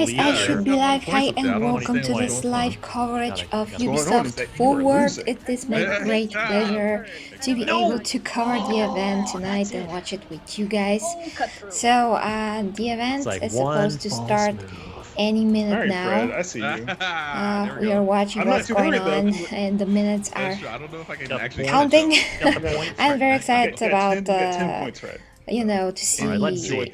Guys, I should be live. Hi and welcome to this live coverage of Ubisoft Forward. It is my great pleasure to be able to cover the event tonight and watch it with you guys. So the event is supposed to start any minute now. I see you. We are watching what's going on and the minutes are counting. I'm very excited about to see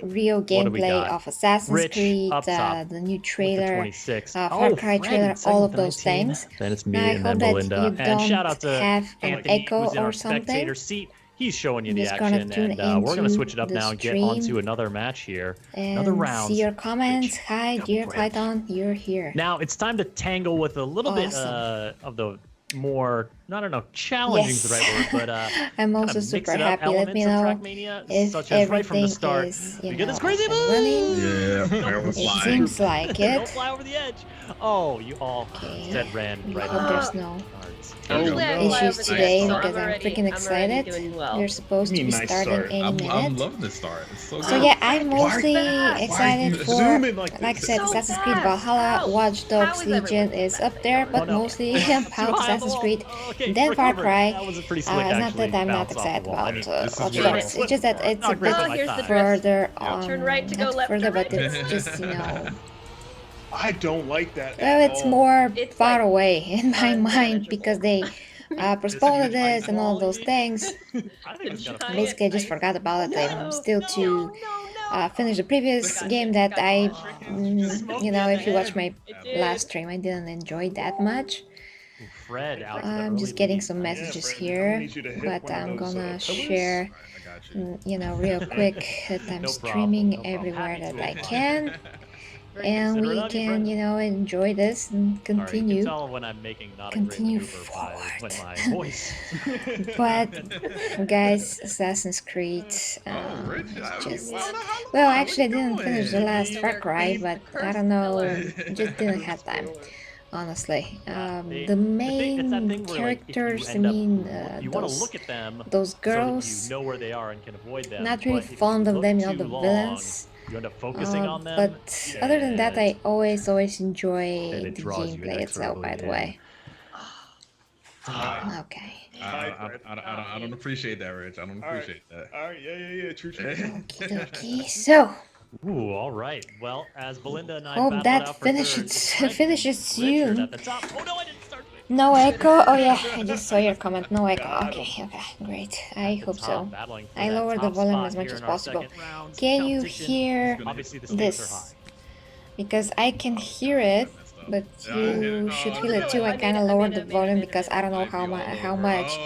real gameplay of Assassin's Creed, the new trailer, Far Cry trailer, all of those things. Then it's me I and hope then that Belinda. you don't shout out to have an Anthony, echo who's in or our something. spectator seat. He's showing you I'm the just gonna action, tune and we're gonna into switch it up the now and get stream onto another match here. Another and round. see your comments. Hi, dear Clayton, you're here. Now it's time to tangle with a little bit of the more, I don't know, challenging is the right word, but I'm also super happy. Let me know if everything is, this crazy running. Yeah, it seems like it. Don't fly over the edge. Oh, you all instead ran right hope there's no issues today because I'm freaking excited. We're supposed to be starting any minute. I'm loving the start. It's so good. So yeah, I'm mostly excited for, like I said, Assassin's Creed Valhalla. Watch Dogs Legion is up there, but mostly about Assassin's Creed. Then Far Cry. It's not that I'm not excited about Watch Dogs. It's just that it's a bit further on, not further, but it's just, I don't like that. Well, it's more far away in my mind because they postponed this and all those things. Basically, I just forgot about it. I'm still to finish the previous game that I, if you watch my last stream, I didn't enjoy that much. I'm just getting some messages here, but I'm gonna share, real quick that I'm streaming everywhere that I can. And we can, enjoy this and continue forward. But, guys, Assassin's Creed, well, actually, I didn't finish the last Far Cry, but I don't know, just didn't have time, honestly. The main characters, those girls, not really fond of them, the villains. You end up focusing on them. But other than that, I always enjoy the gameplay itself, by the way. Okay. I don't appreciate that, Rich. I don't appreciate that. Alright, yeah, true. Okay, so. Ooh, alright. Well, as Belinda and I hope that finishes soon. Oh no, I didn't start. No echo? Oh yeah, I just saw your comment. No echo. Okay, great. I hope so. I lowered the volume as much as possible. Can you hear this? Because I can hear it, but you should feel it too. I kind of lowered the volume because I don't know how much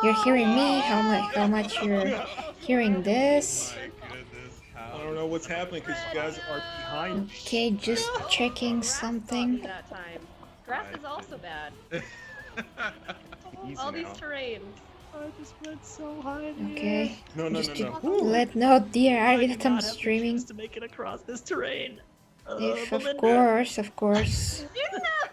you're hearing me, how much you're hearing this. I don't know what's happening because you guys are behind. Okay, just checking something. Grass is also bad. All these terrains. I just went so high. Okay. No. Dear Arby, that I'm streaming. To make it across this terrain. If of course,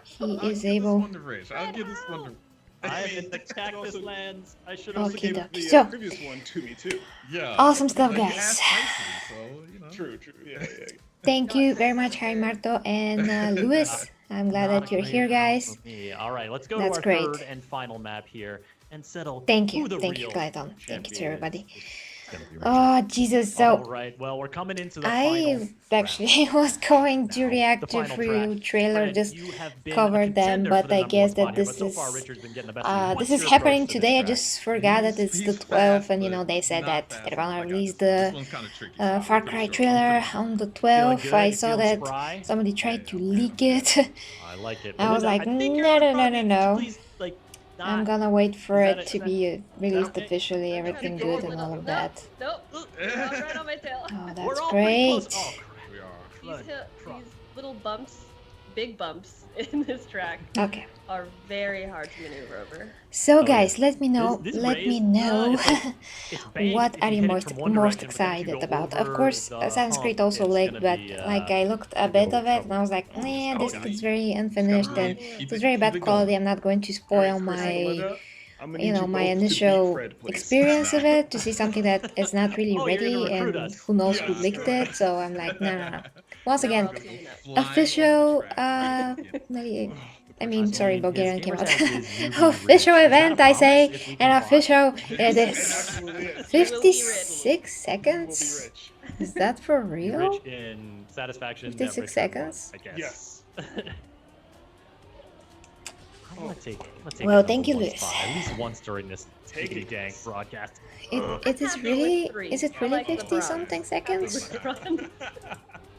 he is able. I'll give this one. I am in the cactus lands. I should have given the previous one to me too. Yeah. Awesome stuff, guys. True. Yeah. Thank you very much, Harry Marto and Lewis. I'm glad that you're here, guys. All right, let's go to our third and final map here and settle. Thank you, Clayton. Thank you to everybody. Oh, Jesus, so right, well, we're coming into the I actually was going to react to real trailer, just cover them, but I guess that this is happening today. I just forgot that it's the 12th, and they said that they're gonna release the Far Cry trailer on the 12th. I saw that somebody tried to leak it. I was like, no. I'm gonna wait for it to be released officially, everything good and all of that. Nope. Right on my tail. Oh, that's great. These little bumps, big bumps in this track are very hard to maneuver over. So guys, let me know what are you most excited about. Of course, Assassin's Creed also leaked, but like I looked a bit of it and I was like, man, this looks very unfinished and it's very bad quality. I'm not going to spoil my my initial experience of it to see something that is not really ready and who knows who leaked it. So I'm like, no. once again, official, I mean, sorry, Bulgarian came out. Official event, I say, and official it is. 56 seconds? Is that for real? Rich in satisfaction. 56 seconds? I guess. Yes. I'm gonna take Well, a thank you, number one Luis. spot, at least once during this dang broadcast. It is really, is it really 50 something seconds?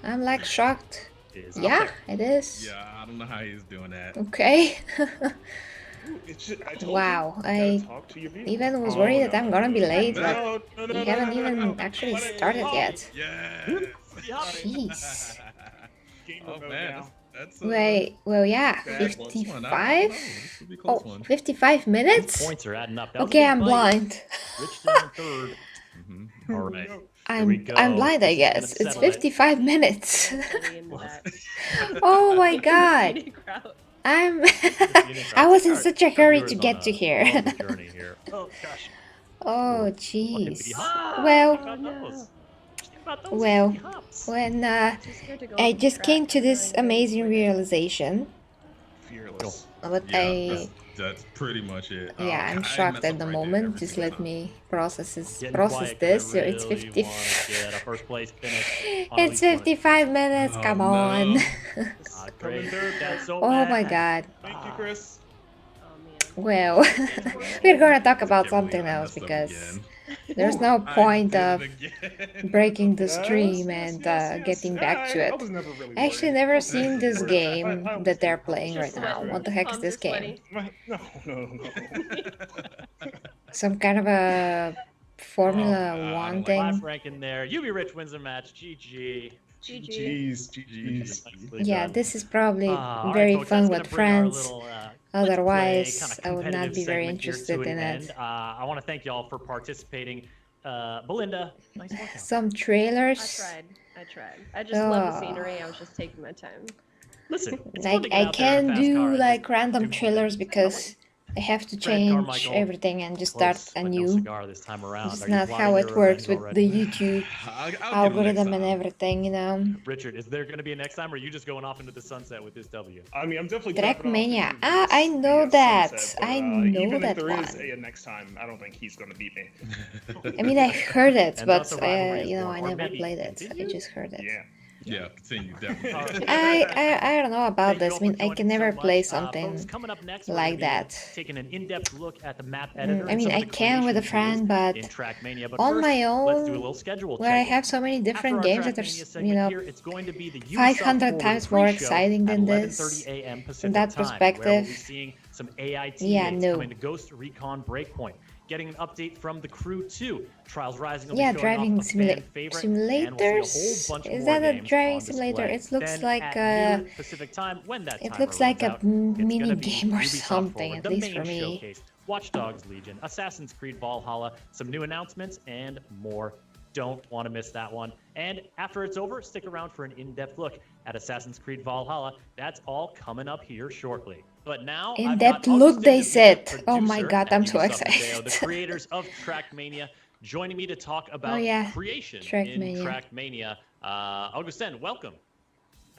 I'm like shocked. Yeah, it is. Yeah, I don't know how he's doing that. Okay. I told Wow, you, I gotta talk to your people. even was worried that I'm gonna be late, but No, we haven't even actually started yet. Yes. Jeez. Game Oh remote man, now. that's Wait, well, yeah, Bad. 55? This will be a close Oh, one. 55 minutes? Points are adding up. That was a Okay, big I'm fight. blind. Rich down in third. Mhm. All right. I'm blind, I guess. It's 55 minutes. Oh Oh my god. I'm I was in such a hurry to get to here. Oh gosh. Oh Fucking jeez. bitty hop. Well, How about those? Think about those well, bitty hops. when I just came to this amazing realization, Fearless. but Yeah, that's pretty much it. yeah, I'm I shocked mess at up the right there moment. every Just single let time. me Getting process quiet 'cause this. I So it's really 50. wanna get a first place finish on at It's least one of 55 minutes. Oh, Come no. on. God, great. That's so Oh my mad. god. Thank you, Chris. Well, we're gonna talk about Can't believe something I else messed up because again. there's no I point did of it again. breaking the Yes, stream yes, and yes. getting back to I it. was never really I actually worried. never I was seen never this worried. game I was that they're just playing right now. sweating. What the heck is this game? No. Some kind of a Formula I don't 1 like thing? Last rank in there. Ubi Rich wins the match. GG. GG's. Nicely Yeah, done. this is probably All very right, folks, fun that's with gonna bring our friends. little, Otherwise, let's play I would not competitive be very segment here interested to in an it. end. I want to thank y'all for participating. Belinda, nice workout. Some I trailers. tried. I just love the scenery. I was just taking my time. Listen, it's fun to Like get I out there in a can fast do car and like just random do trailers something. because I have to Fred change Carmichael, everything and just start close, but no anew. cigar this time around. It's Are you not plotting how your it works revenge with the already? YouTube I'll get him next algorithm and time. everything, you know. Richard, is there going to be a next time, or are you just going off into the sunset with this W? I mean, I'm definitely Trackmania. Ah, I know that. I know even that if there is one. a next time, I don't think he's gonna beat me. I mean, I heard it, And but thus a rivalry is you know, born. I Or never maybe played it. I continue? just heard it. Yeah. Yeah, continue definitely. I don't know about Thank you this. all I mean, for I joining can so never much. play Folks, something coming up next, we're like gonna be that. taking an in-depth look at the map editor. I and mean, some I of the can with a creation friend, tools but in Trackmania. But on first, my let's do a own, little schedule where I check-in. have so many After different our games that are, Trackmania you segment know, here, it's going to be the Ubisoft 500 Forward times more pre-show exciting at than 11:30 this. a.m. From Pacific that time, where we'll be perspective, seeing some AI yeah, teammates no. coming to Ghost Recon Breakpoint. Getting an update from the Crew 2. Trials Rising will Yeah, be showing driving off a fan favorite, and we'll see a whole simulators. bunch Is more that a games driving on simulator? display. It looks Then like at a. noon Pacific time, when that It timer looks like runs a out, it's mini gonna be game or Ubisoft something, Forward, at the least main for me. showcase, Watch Dogs Legion, Assassin's Creed Valhalla, some new announcements, and more. Don't want to miss that one. And after it's over, stick around for an in-depth look at Assassin's Creed Valhalla. That's all coming up here shortly. But now, In I've that got look, Augustin they Devita, said. Oh my producer god, at I'm so Ubisoft Video, excited. the creators of Trackmania, joining me to talk about yeah, creation Trackmania. in Trackmania. Augustin, welcome.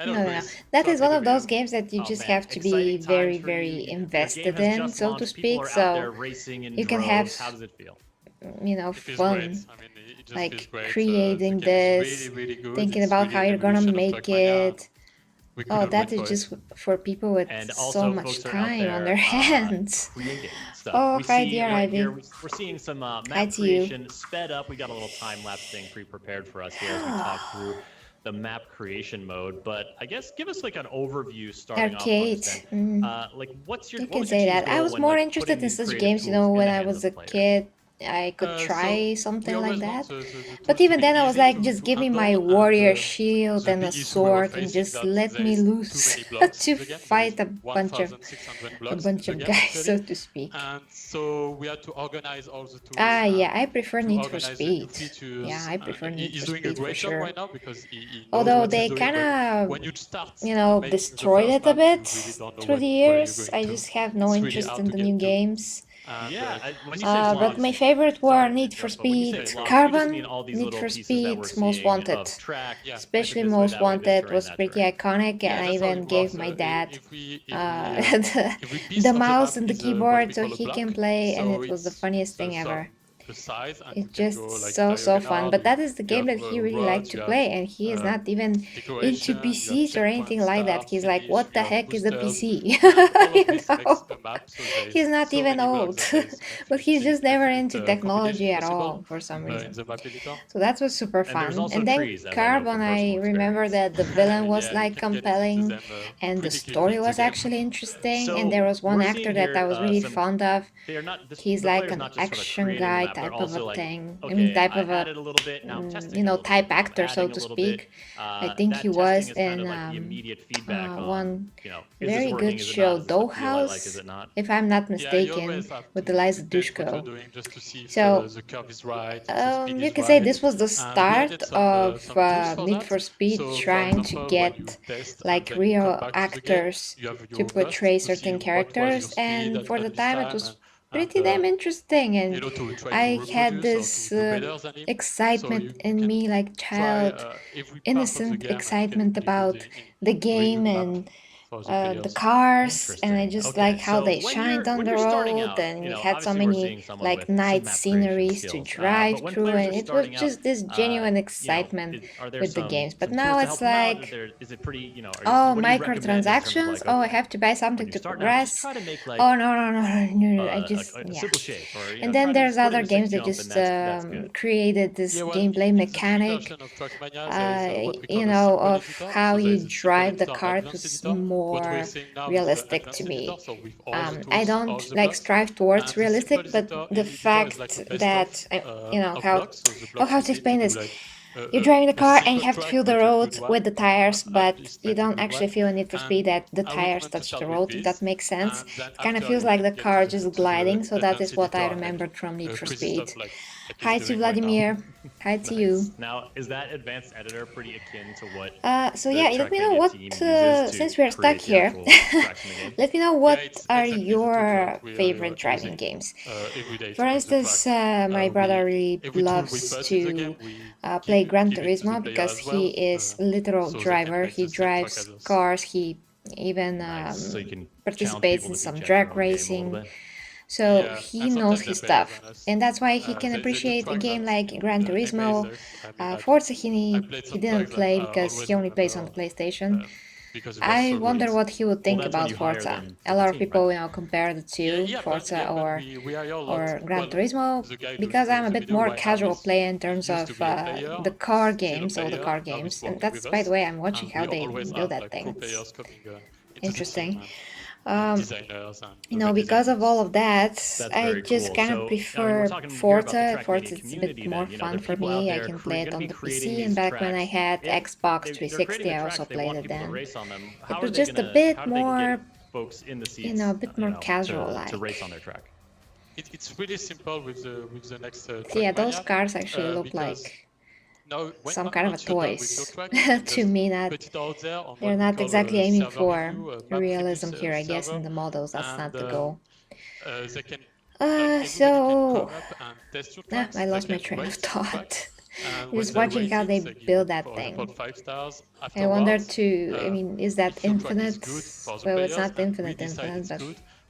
No. That is one of those games that you Oh, just man. have to be Exciting very, times for you. very Your game invested has in, just so to launched. People speak. are out there So racing in you can droves. have, How does it feel? you know, It feels fun, great. I mean, it just like feels great. creating the game is this, really, really good. thinking It's about really how an you're gonna evolution of make Trackmania, it. We Oh, couldn't that wait is for just it. for people with And so also, much folks are out time on there their hands. creating stuff. Oh, we hi, see dear right Ivy. here, we're seeing some Hi map to you. creation sped up. We got a little time-lapse thing pre-prepared for us here as we talk through the map creation mode. But I guess give us like an overview starting Arcade. off. Like, what's your? You what can was your say team's that. I goal was when, more like, interested putting in these such creative games, you tools know, in when the I hands was of a players? kid. I could So try something we like always that. want the tools But to even be then, I was easy like, to just give me handle, my and warrior shield the and a biggest we were sword and facing just that let there me is loose too many blocks to in the game. There fight is a bunch of 1,600 blocks in the game, guys, actually. so to speak. And so we had to organize all the tools. Ah, and yeah, I prefer to Need for organize the new Speed. features. Yeah, I prefer and Need he's for doing a Speed for great job sure. right now because he knows Although what they he's doing. But kind when of, you start you know, making the destroyed first it a map, you bit really don't know through the where you're years. going I to. just have no It's really interest hard in to the get new to. games. But my favorite were Need for Speed Carbon, Need for Speed Most Wanted. Especially Most Wanted was pretty iconic, and I even gave my dad the mouse and the keyboard so he can play, and it was the funniest thing ever. It's just so fun, but that is the game that he really liked to play, and he is not even into PCs or anything like that. He's like, what the heck is a PC? You know? He's not even old, but he's just never into technology at all for some reason. So that was super fun. And then Carbon, I remember that the villain was like compelling, and the story was actually interesting, and there was one actor that I was really fond of. He's like an action guy type of a thing. I mean, type of a, you know, type actor, so to speak. I think he was in one very good show, Dollhouse, if I'm not mistaken, with Eliza Dushku. So you can say this was the start of Need for Speed trying to get like real actors to portray certain characters, and for the time it was pretty damn interesting, and I had this excitement in me, like child innocent excitement about the game and the cars, and I just like how they shined on the road, and we had so many like night sceneries to drive through, and it was just this genuine excitement with the games. But now it's like, oh, microtransactions, oh, I have to buy something to progress, oh no, I just, yeah. And then there's other games that just created this gameplay mechanic, you know, of how you drive the car. It was more realistic to me. I don't like strive towards realistic, but the fact that, you know, how to explain this. You're driving the car and you have to feel the road with the tires, but you don't actually feel a Need for Speed that the tires touch the road, if that makes sense. It kind of feels like the car just gliding, so that is what I remembered from Need for Speed. Hi to Vladimir. Hi to you. Now, is that advanced editor pretty akin to what? So yeah, let me know what, since we're stuck here, let me know what are your favorite driving games. For instance, my brother really loves to play Gran Turismo because he is a literal driver. He drives cars. He even participates in some drag racing. So he knows his stuff, and that's why he can appreciate a game like Gran Turismo. Forza he didn't play because he only plays on the PlayStation. I wonder what he would think about Forza. A lot of people, you know, compare the two, Forza or Gran Turismo, because I'm a bit more casual player in terms of the car games, all the car games. And that's, by the way, I'm watching how they build that thing. It's interesting. You know, because of all of that, I just kind of prefer Forza. Forza is a bit more fun for me. I can play it on the PC, and back when I had Xbox 360, I also played it then. It was just a bit more, you know, a bit more casual-like. It's really simple with the next. Yeah, those cars actually look like some kind of a toys to me. They're not exactly aiming for realism here, I guess, in the models. That's not the goal. So I lost my train of thought. Just watching how they build that thing. I wonder too, I mean, is that infinite? Well, it's not infinite, but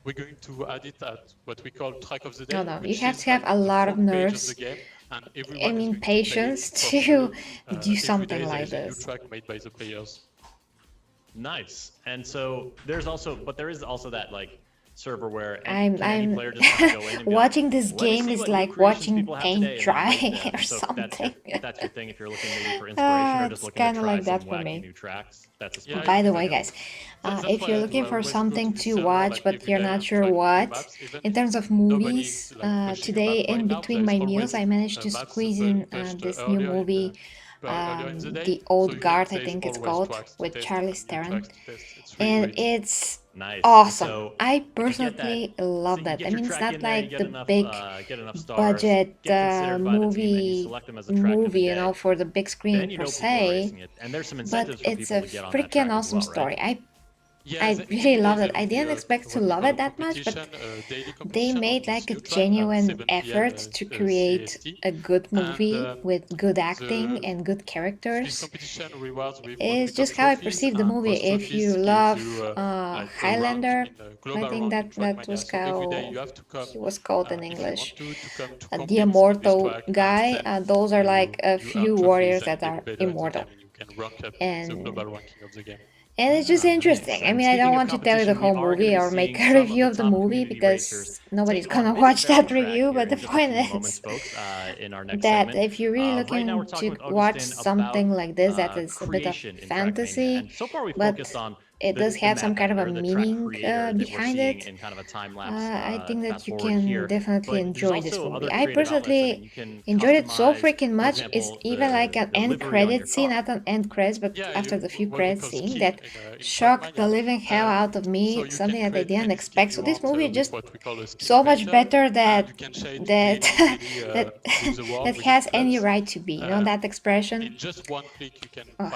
we're going to add it at what we call track of the day. No, you have to have a lot of nerves. I mean, patience to do something like this. Nice. And so there's also, but there is also that like server where I'm player just go in and watching this game is like watching paint dry or something. That's your thing if you're looking maybe for inspiration or just looking to try like some wacky new tracks. That's By the way, guys, if you're looking for something to watch but you're not sure what, in terms of movies, today in between my meals I managed to squeeze in this new movie, The Old Guard, I think it's called, with Charlize Theron, and it's awesome. I personally love that. I mean, it's not like the big budget movie, you know, for the big screen per se, but it's a freaking awesome story. I I really loved it. I didn't expect to love it that much, but they made like a genuine effort to create a good movie with good acting and good characters. It's just how I perceive the movie. If you love Highlander, I think that was how he was called in English, the immortal guy. Those are like a few warriors that are immortal, and it's just interesting. I mean, I don't want to tell you the whole movie or make a review of the movie because nobody's gonna watch that review, but the point is that if you're really looking to watch something like this that is a bit of fantasy, but it does have some kind of a meaning behind it, I think that you can definitely enjoy this movie. I personally enjoyed it so freaking much. It's even like an end credit scene, not an end credits, but after the few credits scene that shocked the living hell out of me, something that I didn't expect. So this movie is just so much better that that has any right to be. You know that expression? In just one click, you can find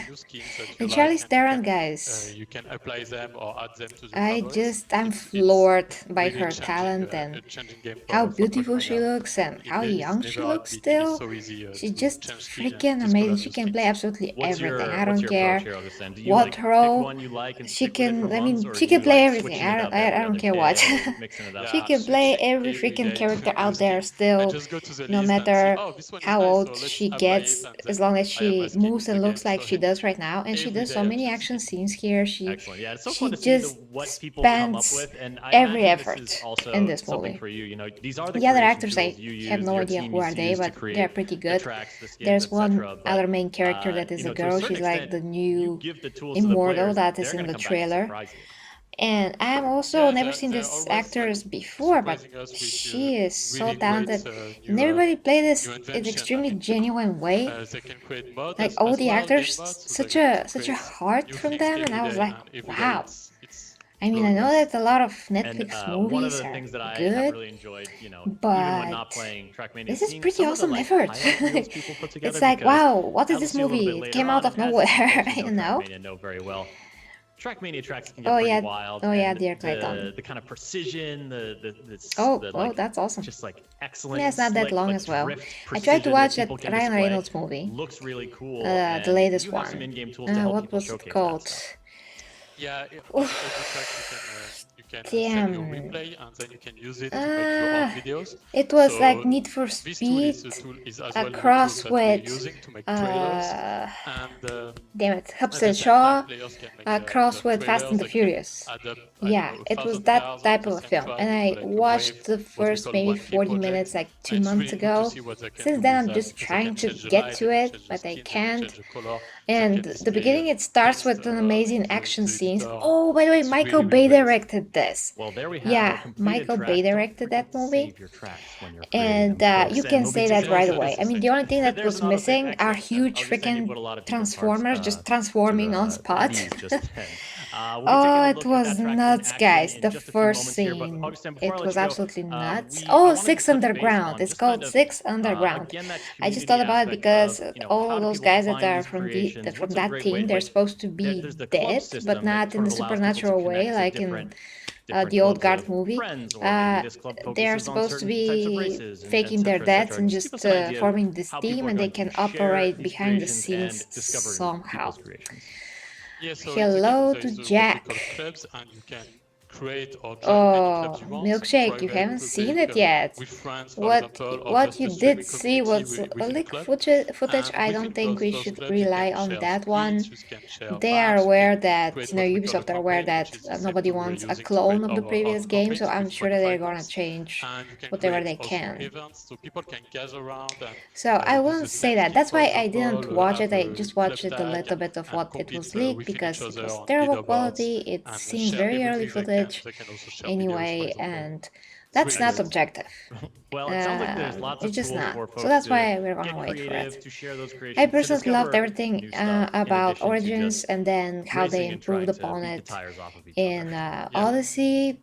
new skins that you And like, Charlize Theron, guys. You can apply them or add them to the I'm floored by her talent and how beautiful she looks and how young she looks still. She's just freaking amazing. She can play absolutely everything. I don't care what role she can. I mean, she can play everything. I don't care what. She can play every freaking character out there still, no matter how old she gets, as long as she moves and looks like she does right now. And she does so many action scenes here. She just spends every effort in this movie. The other actors, I have no idea who are they, but they're pretty good. There's one other main character that is a girl. She's like the new immortal that is in the trailer. And I've also never seen this actress before, but she is so talented. And everybody played this in extremely genuine way. Like all the actors, such a heart from them, and I was like, wow. I mean, I know that a lot of Netflix movies are good, but this is pretty awesome effort. It's like, wow, what is this movie? It came out of nowhere, you know? Trackmania tracks can get pretty wild. Oh yeah, dear Clayton. The kind of precision, oh, that's awesome. Just like excellent. Yeah, it's not that long as well. I tried to watch that Ryan Reynolds movie. Looks really cool. The latest one. What was it called? Yeah, you can send your replay and then you can use it to make your own videos. It was like Need for Speed cross with damn it, Hubsel Shaw cross with Fast and the Furious. Yeah, it was that type of a film, and I watched the first maybe 40 minutes like 2 months ago. Since then I'm just trying to get to it, but I can't. And the beginning, it starts with an amazing action scenes. Oh, by the way, Michael Bay directed this. Yeah, Michael Bay directed that movie. And you can say that right away. I mean, the only thing that was missing are huge freaking Transformers just transforming on spot. Oh, it was nuts, guys. The first scene, it was absolutely nuts. Oh, Six Underground. It's called Six Underground. I just thought about it because all of those guys that are from that team, they're supposed to be dead, but not in the supernatural way, like in the old Guard movie. They're supposed to be faking their deaths and just forming this team, and they can operate behind the scenes somehow. Hello to Jack. Oh, Milkshake, you haven't seen it yet. What you did see was a leak footage. I don't think we should rely on that one. They are aware that, Ubisoft are aware that nobody wants a clone of the previous game, so I'm sure that they're gonna change whatever they can. So I won't say that. That's why I didn't watch it. I just watched it a little bit of what it was leaked because it was terrible quality. It seems very early footage. Anyway, and that's not objective. Well, it sounds like there's lots of it's just not. So that's why we're gonna wait for it. I personally loved everything about Origins and then how they improved upon it in Odyssey.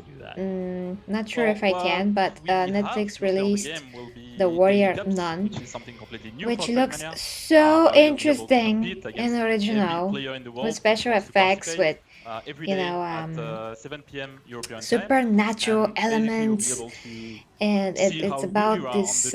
to do that. Not sure if I can, but Netflix released The Warrior Nun, which looks so interesting in original, with special effects, with you know, 7 p.m. European supernatural time, elements, and it's about this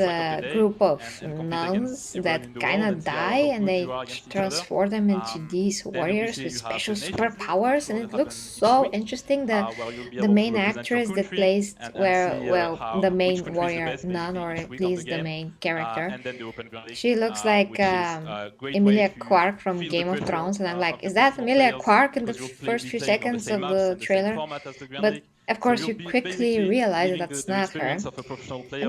group of nuns that kind of die, and they transform them into these warriors with special superpowers, and it looks so interesting. The main actress that plays, well, the main warrior nun, or at least the main character, she looks like Emilia Clarke from Game of Thrones, and I'm like, is that Emilia Clarke in the first few seconds of the trailer? But of course, you quickly realize that that's not her. I'm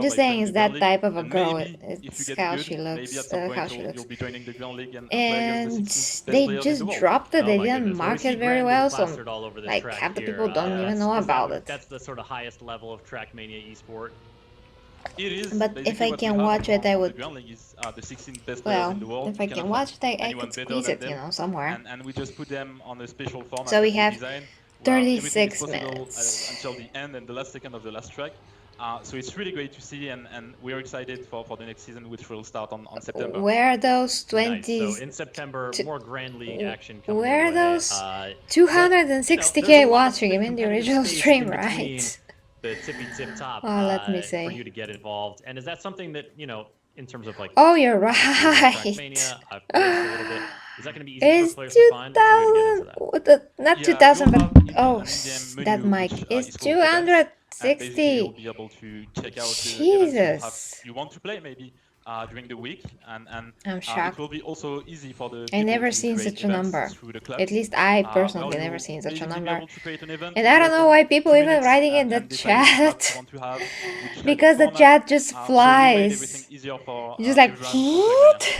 just saying, it's that type of a girl. It's how she looks. And they just dropped it. They didn't market it very well, so like half the people don't even know about it. That's the sort of highest level of Trackmania esport. But if I can watch it, I would. Well, if I can watch it, I could squeeze it, you know, somewhere. And we just put them on a special format. So we have 36 minutes until the end and the last second of the last track. So it's really great to see, and we're excited for the next season, which will start on September. Where are those 20s? Nice. So in September, more Grand League action coming where are those 260k watching? I mean, the original stream, right? The tippy-tip top let me see. For you to get involved. And is that something that, you know, in terms of like... Oh, you're right. Trackmania, I've played a little bit. Is that going to be easy it's for players to find? 2000, not 2000, but oh, that mic is 260. Jesus. You want to play maybe during the week, and I'm shocked. It will be also easy for the I never seen such a number. At least I personally never seen such a number. And I don't know why people even writing in the chat. Because the chat just flies. Just like, what?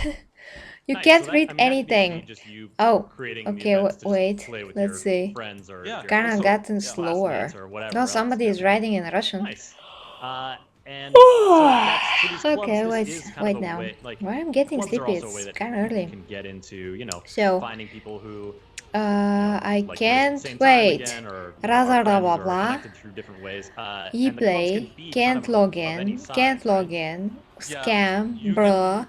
You can't read anything. Oh, okay, wait, let's see. Kind of gotten slower. No, somebody is writing in Russian. Nice. And so okay, wait now. Why I'm getting sleepy? It's kind of early. Can get into, you know, so finding people who I can't wait. Blah blah blah blah. E-play can't log in. Scam, bruh.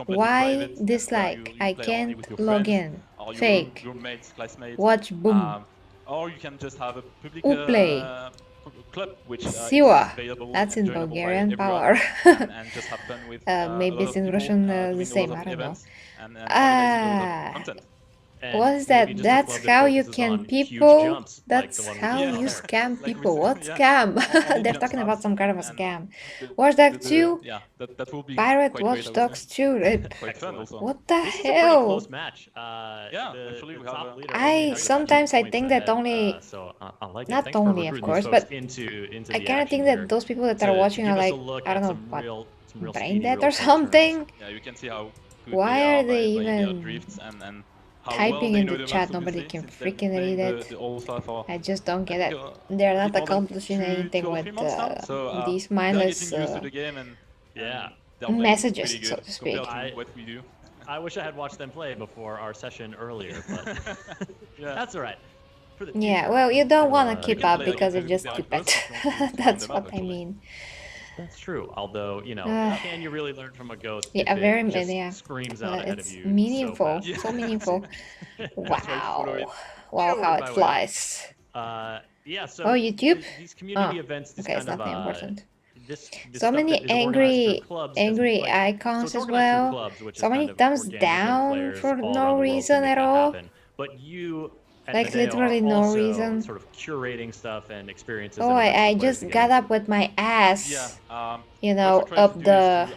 Why dislike? I can't log in. Fake. Watch boom. Or you can just have a public Uplay. Club, which Siwa. That's in Bulgarian power. and just have fun with, maybe it's in Russian the same, I don't know. And what is that? That's how you can people. That's how you scam people. What scam? They're talking about some kind of a scam. Watch Dogs 2? That will be Pirate Watch Dogs 2. What the hell? Close match. I sometimes I think that only, not only of course, but I kind of think that those people that are watching are like, I don't know, what, brain dead or something? Yeah, you can see how why are they even drifts and typing in the chat? Nobody can freaking read it. I just don't get it. They're not accomplishing anything with these mindless messages, so to speak. I wish I had watched them play before our session earlier, but that's all right. Yeah, well, you don't want to keep up because you're just stupid. That's what I mean. That's true. Although, you know, can you really learn from a ghost? Yeah, very screams out ahead of you. It's meaningful. So meaningful. Wow. Wow, how it flies. Yeah, so YouTube? These community events, okay, it's nothing important. This so many angry icons as well. So many thumbs down for no reason at all. But you, like literally no reason. Sort of curating stuff and experiences. Oh, I just got up with my ass, you know, up the,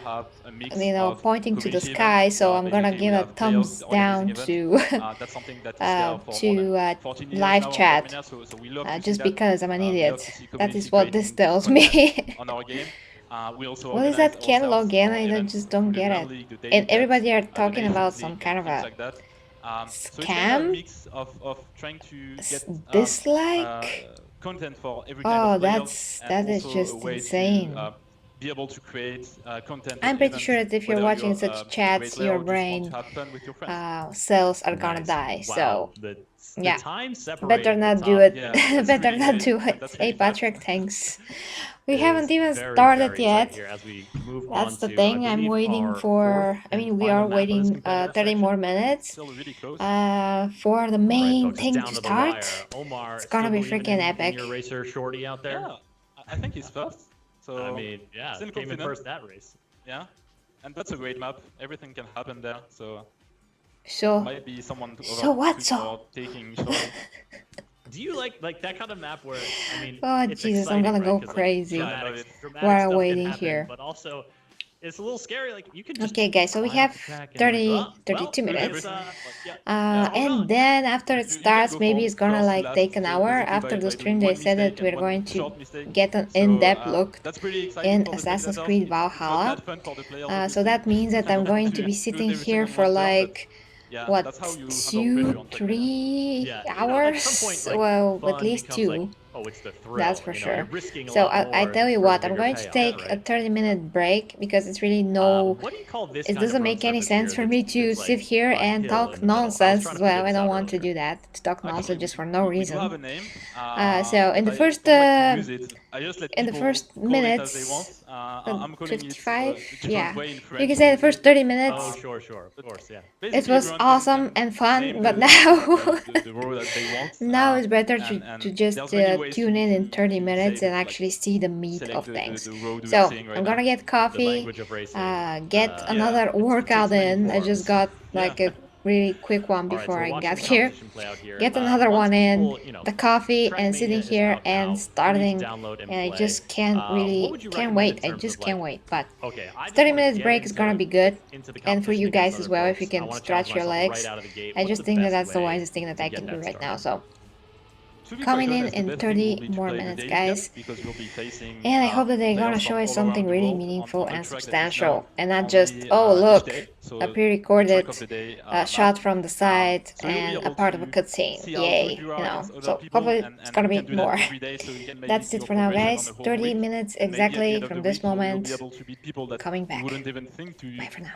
you know, pointing to the sky. So I'm gonna give a thumbs down to live chat, just because I'm an idiot. That is what this tells me. What is that? Can't log in? I just don't get it. And everybody are talking about some kind of a scam? Dislike? Content for every kind of that is just insane. Be able to create content. I'm pretty sure that if you're watching such chats, your brain cells are gonna die. So yeah, better not do it. Better not do it. Hey Patrick, thanks. We haven't even started yet. That's the thing. I'm waiting for. I mean, we are waiting 30 more minutes for the main thing to start. It's gonna be freaking epic. Racer Shorty out there. Yeah, I think he's first. So I mean, yeah, came in first that race. Yeah, and that's a great map. Everything can happen there. So might be someone taking Shorty. Do you like that kind of map where, I mean, oh Jesus, I'm gonna go crazy while waiting here. But also, it's a little scary. Like you can just okay, guys. So we have 32 minutes, and then after it starts, maybe it's gonna like take an hour. After the stream, they said that we're going to get an in-depth look in Assassin's Creed Valhalla. So that means that I'm going to be sitting here for like. What, 2-3 hours? Well, at least 2. That's for sure. So I tell you what, I'm going to take a 30-minute break because it's really it doesn't make any sense for me to sit here and talk nonsense as well. I don't want to do that, to talk nonsense just for no reason. So in the first minutes, 55, yeah, you can say the first 30 minutes. Oh, sure, of course, yeah. It was awesome and fun, but now now it's better to just tune in 30 minutes and actually see the meat of things. So I'm gonna get coffee, get another workout in. I just got like a really quick one before I got here. Get another one in, the coffee, and sitting here and starting, and I just can't wait. I just can't wait. But 30 minutes break is gonna be good, and for you guys as well if you can stretch your legs. I just think that that's the wisest thing that I can do right now. So coming in 30 more minutes, guys, and I hope that they're gonna show us something really meaningful and substantial, and not just, oh look, a pre-recorded shot from the side and a part of a cutscene, yay, you know. So hopefully it's gonna be more. That's it for now, guys. 30 minutes exactly from this moment. Coming back. Bye for now.